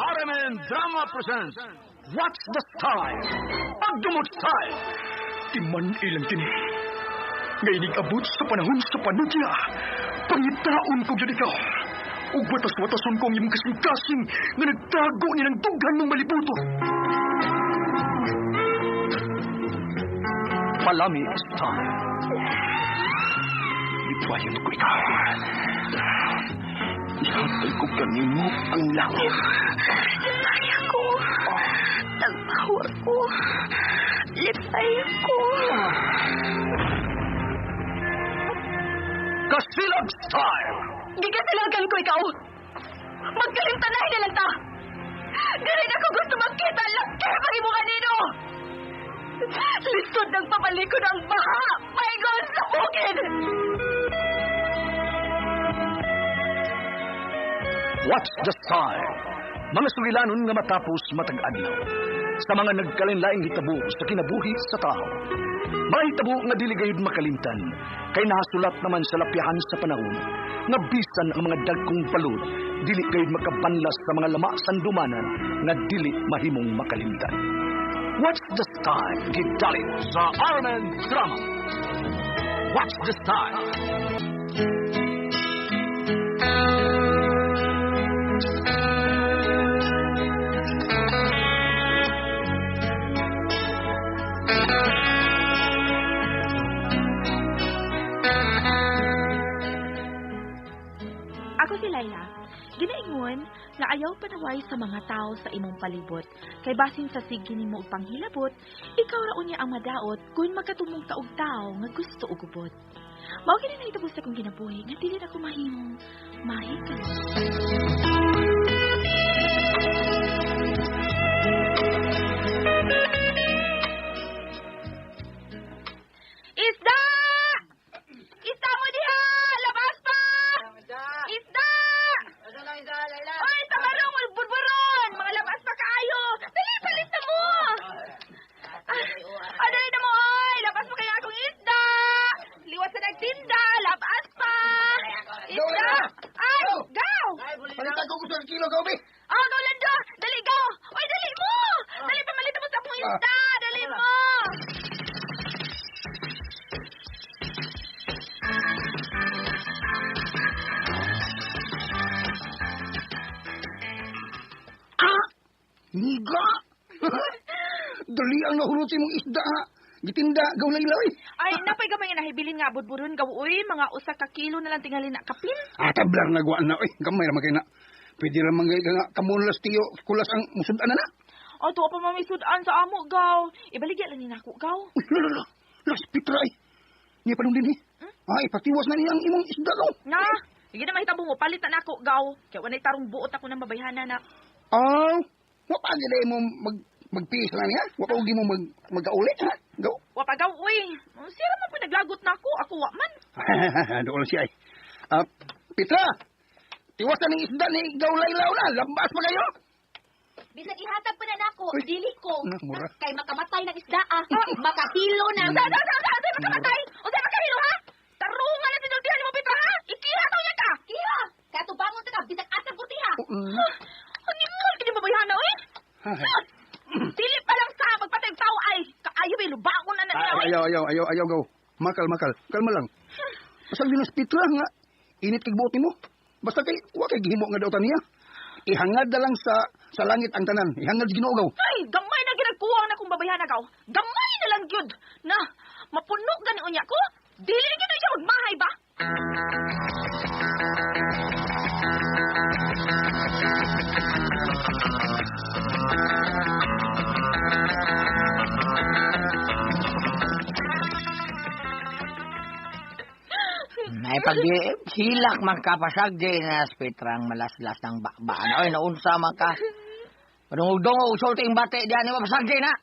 RMN Drama presents What's the Style? Pagdumot Style! Timan ilang kini. Ngayon abot sa panahon sa panudya. Pangitaon ko dyan ikaw. Ug watas-watason kong yung kasing-kasing na nagtago ni ng dughan ng malibuto. Palami Style. Ipwayon ko ikaw. Ihatay ko kanimo ang langit. Lipay ako. Nagbawa ko. Lipay ako. Kasilag Style! Gigasilagan ko ikaw. Magkalimtanahin na lang ta. Dili na ko gusto magkita. Laki pag-imungan nino. Lisod ng papalikod ang baha. My God, sa bukid! What's the Style? Mga sulilanon nga matapos matag-adlaw. Sa mga nagkalinlaing hitabo sa kinabuhi sa tao. Mga hitabo nga dili gayud makalimtan. Kay nahasulat naman sa lapyahan sa panahon. Nga bisan ang mga dagkong balod. Dili gayud makabanlas sa mga lama sandumanan. Nga dili mahimong makalimtan. What's the Style? Gidalit sa RMN Drama. What's the Style? Ako si Laila. Ginaingon nga ayaw panaway sa mga tao sa imong palibot. Kay basin sa sige nimo og panghilabot, ikaw ra unya ang madaot kung makatumong ka og tao nga gusto og gubot. Mao gid na itabo sa kong ginabuhi nga dili na ko mahimong mahikan. Isda! Isda mo diha! Labas pa! Isda! Oy, tamarong, burburon! Mga labas pa kaayo! Dali, palit na mo! Dali na mo, oy! Labas pa kaya akong isda! Liwas sa nagtinda! Labas pa! Isda! Ay! Gaw! Palitan ko gusto ng kilo, Gabi. Gaw, Lando! Dali, gaw! Oy, dali mo! Dali, pamalit mo sa akong isda! Dali mo! Niga! Dali ang nahuruti mong isda, ha? Gitinda, gawlay-law, eh. Ay, napay gamay nga nahibilin nga budburon gaw uy, mga usa ka kilo na lang tingali na kapin. Tablar nagwaan na, eh. Gamay naman kayo na. Pwede naman kayo nga kamulas tiyo, kulas ang musudan na na. O, tuwa pa mamisudan sa amo, gaw. Ibaligya lang ni nako, gaw. Uy, lala, las pitra, eh. Niya pa nung din, eh. Ay, patiwas na niya ang imong isda, gaw. Na, hindi na mahitabo mo, palit na nako, gaw. Kaya wanay tarong buot ako ng mabayhana na. Wapa gila mo magpihis lang niya? Wapa ugi mo mag-aulit, ha? Gaw. Wapa, gaw, uy. Sira man po naglagot na ako, ako wa man. Doon siya, eh. Pitra, tiwas na ng isda ni gawlay-law na. Lambas pa kayo. Bisag ihatag pa na nako, dili ko. Mura. Kay makamatay ng isda, makahilo na. Sa makamatay? O sa makahilo, ha? Tarungan na sinultihan mo, Petra, ha? Ikiha to niya ka. Iha, katubangon ta ka, bisag asang putiha. Ano mo, kini mabayhana, uy? Dili pa lang sa magpatay tao ay kaayo may lubaon na niya. Ayaw, gaw. Makal. Kalma lang. Pasal din ang Pitra nga. Init kay buot mo. Basta kay, wa kay gihimo nga daw taniya. Ihangad na lang sa langit ang tanan. Ihangad sa Ginoo, gaw. Ay, gamay na ginagkuha na kong babayhana gaw. Gamay na lang gyud. Na, mapunog gani unya ko. Dili gyud na siya magmahay ba? Ay pag hilak magkapasag di na Petrang malaslas ng bakbaan. Ay naunsa man ka. Padungog-dong usol ting bate diyan ni mapasag di na.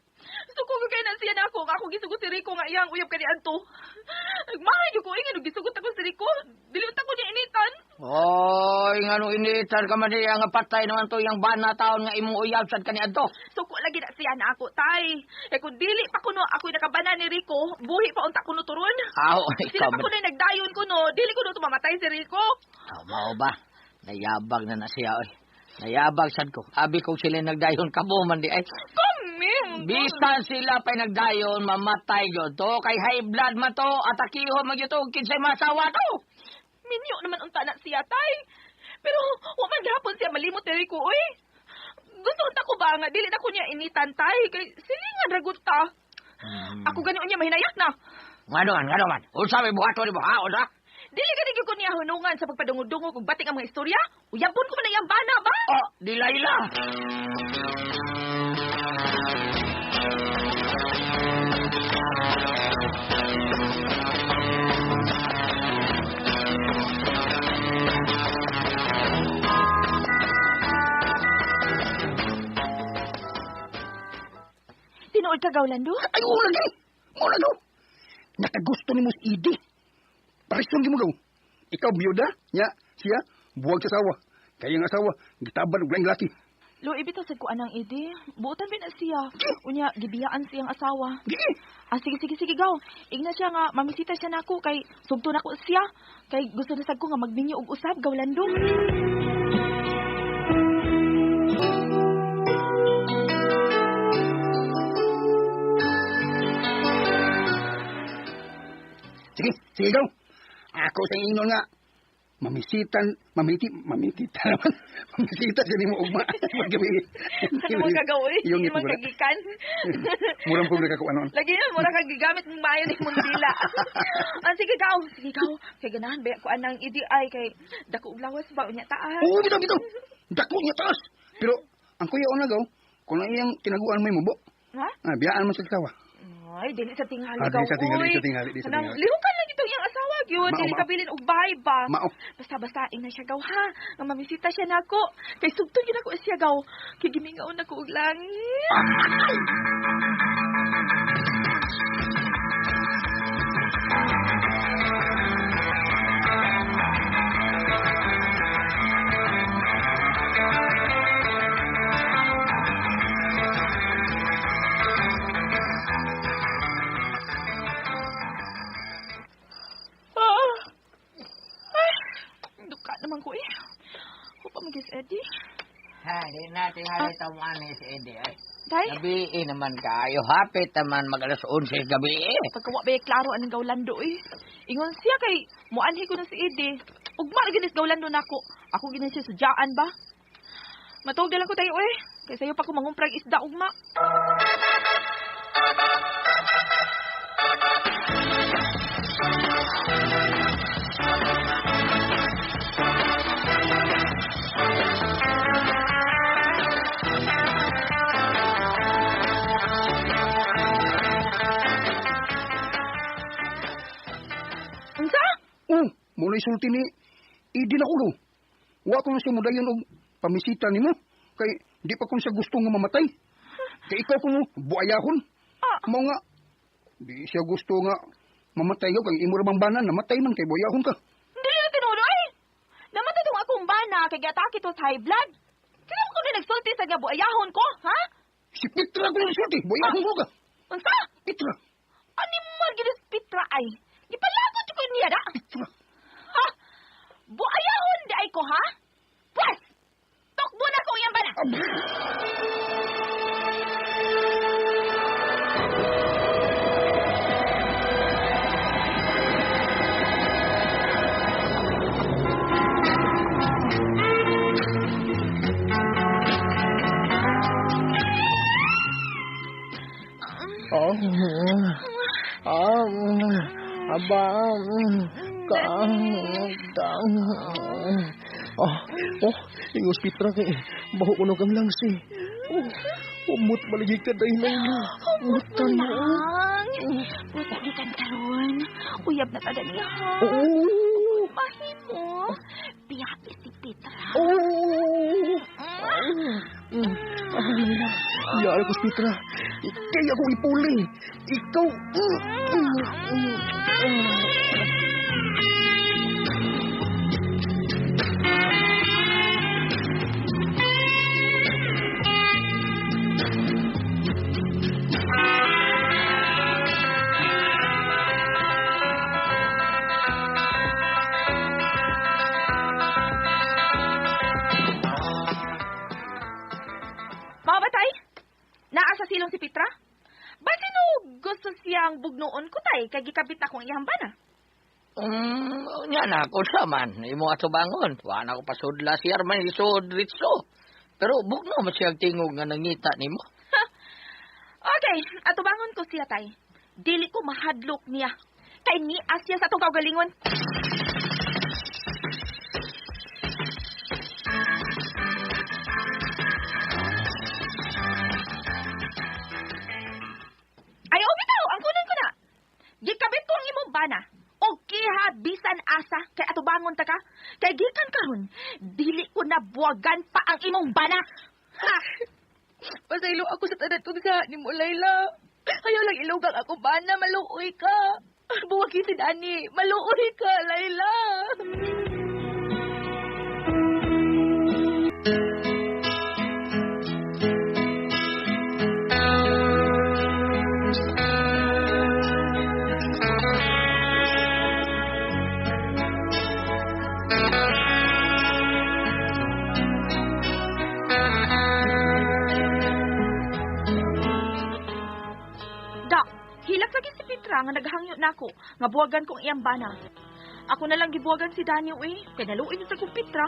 Suko ko kay na siya na ako gisugot si Rico nga iyang uyab kani adto. Nagmahay ko ingin gisugot ako si Rico. Dili ta ko niya initan. Oy, ngano initan ka man diya nga patay naman to yang bana taon nga imong uyab sad kani adto. Suko lagi na siya na ako tay. Kung dili pa kuno ako nakabana ni Rico, buhi pa unta kuno turon. Aw, Sila ikaw pa kuno nagdayon kuno, dili kuno tumamatay si Rico. mao ba? Nayabag na siya oy. Nayabag sad ko. Abi ko sila nagdayon kamo man di ay. Kami! Bisan sila pa'y nagdayon, mamatay yun to. Kay high blood man to, atakiho man yun to, kinsay masawa to. Minyo naman unta na siya, tay. Pero, waman gahapon siya malimot diri ko, oy. Gusto unta ko ba nga, dili na ko niya initan, tay. Kay silingan ragot ta. Ako ganoon niya mahinayak na. Nga naman. Unsa may buhato ni buha, unsa? Dili ka ko niya hunungan sa pagpadungog-dungog kung batik ang mga istorya. Uyabon ko man na iyang bana ba? Oh, di Layla. Tinuod ka, Gawlando? Ay, una daw. Nakagusto ni mo si Idi. Parisyon di mo daw. Ikaw biyuda, nya, siya, buwag sa asawa. Kaya ang asawa, gitaban og laing laki. Lo, ibitaw sa kuan ang ide. Buotan bin na siya. Unya, gibiyaan siyang asawa. Di. Sige, gaw. Igna siya nga, mamisita siya nako kay sugto nako siya. Kay gusto na sad ko nga magminyo og usab, Gawlando. Sige daw. Ako sa ingon nga, mamititan naman. Mamisita siya ni mo ugma. Ano mo kagawa eh? Yung Hindi mo kagikan. Murang po nakakuanon. Lagi na, mura kagigamit ng mayo ni mong dila. Sige gaw. Kay ganahan, ba ko anang idi ay kay dako og lawas ba unya taas. Oo, bitaw. Dako niya taas. Pero, ang kuya o nagaw, kung ang iyang tinaguan may mubo, Ha? biyaan mo sa asawa. Ay, dili sa tingali Di gaw. sa tingali, Uy. di sa tingali. Kanang lihukan lang ito yung asawa gyud. Dili Mao. kabilin og bahay ba. Mao. Basta-bastaing na siya gaw ha. Nga mamisita siya nako. Kay sugto gyud ako siya gaw. Kay gimingaon nako og langit. Duka naman ko eh. Ako pa magis Eddie. Ha, di natin halita mo ani si Ede ay. Day, Gabi naman kayo. Hapit naman mag-alas 11 gabi. pagkawa ba klaro anong Gawlando eh. Ingon siya kay muanhi ko na si Eddie. Ugma na ginis Gawlando nako. Ako ginis siya sudyaan ba? Matawag lang ko tayo eh. Kay sayo pa ko mangumprag isda ugma. Unsa? Muna isulti ni Idi na ulo. Wa ko na siya mudayon og pamisita ni mo. Kay di pa ko siya gusto nga mamatay. Kay ikaw ko mo, buayahon. Mo nga, di siya gusto nga mamatay ka. Kay imo ramang banan, namatay man kay buayahon ka. Dili na tinudo eh. Namatay tong akong bana kay giatake to sa high blood. Kaya ko na nagsulti sa nga buayahon ko, ha? Si Petra ko lang sulti, buayahon ko ka. Unsa? Petra, Ani mo ginis Pitra ay? Gipalagot ko niya da. Petra. Ha? Buayahon di ay ko, ha? Pues, tukbo na ko yan bana. Yung hospital kay baho ko kang langsi. Umut malagi ka dahil na yun. Umutan mo. Buta di kan karon. Uyab na tada niya, ha? Mahimo. Piyapis si Petra. Yara ko hospital. Kaya ako ipuli. Ikaw. Mga batay, naa sa silong si Petra? Basi no gusto siyang bugnoon ko tay, kay gikabit akong iyang bana. Nya na ako sa man. Imo ato bangon. Wala ko pasudla siya man isod ritso. Pero bugno mo siyang tingog nga nangita nimo. Okay, atubangon ko siya tay. Dili ko mahadlok niya. Kay ni asya sa itong kaugalingon. Ayaw bitaw, ang kunan ko na. Gikabit ko ang imong bana. O kiha bisan asa kay atubangon ta ka. Kay gikan karon, dili ko na buwagan pa ang imong bana. Ha! Pasaylo ako sa tanan kong sa ni mo, Layla. Ayaw lang ilugang ako bana, maluoy ka. Buwagi si Dani, maluoy ka, Layla. Hilak lagi si Petra nga naghangyo nako nga buwagan kong iyang bana. Ako na lang gibuwagan si Daniel kay naluoy niya sa kong Petra.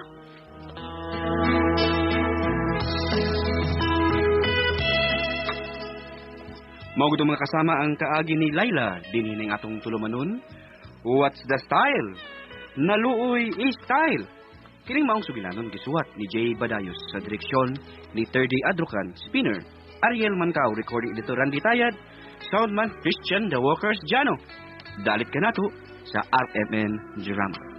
Mao gud mga kasama ang kaagi ni Layla dinhi ning atong tulumanon. What's the style? Naluoy is style. Kining maong sugilanon gisuwat ni Jay Badayos sa direksyon ni Terdy Adrocan, spinner Ariel Mancao, recording editor Randy Tayad, soundman Christian The Walkers Jano. Dalit ka nato sa RMN Drama.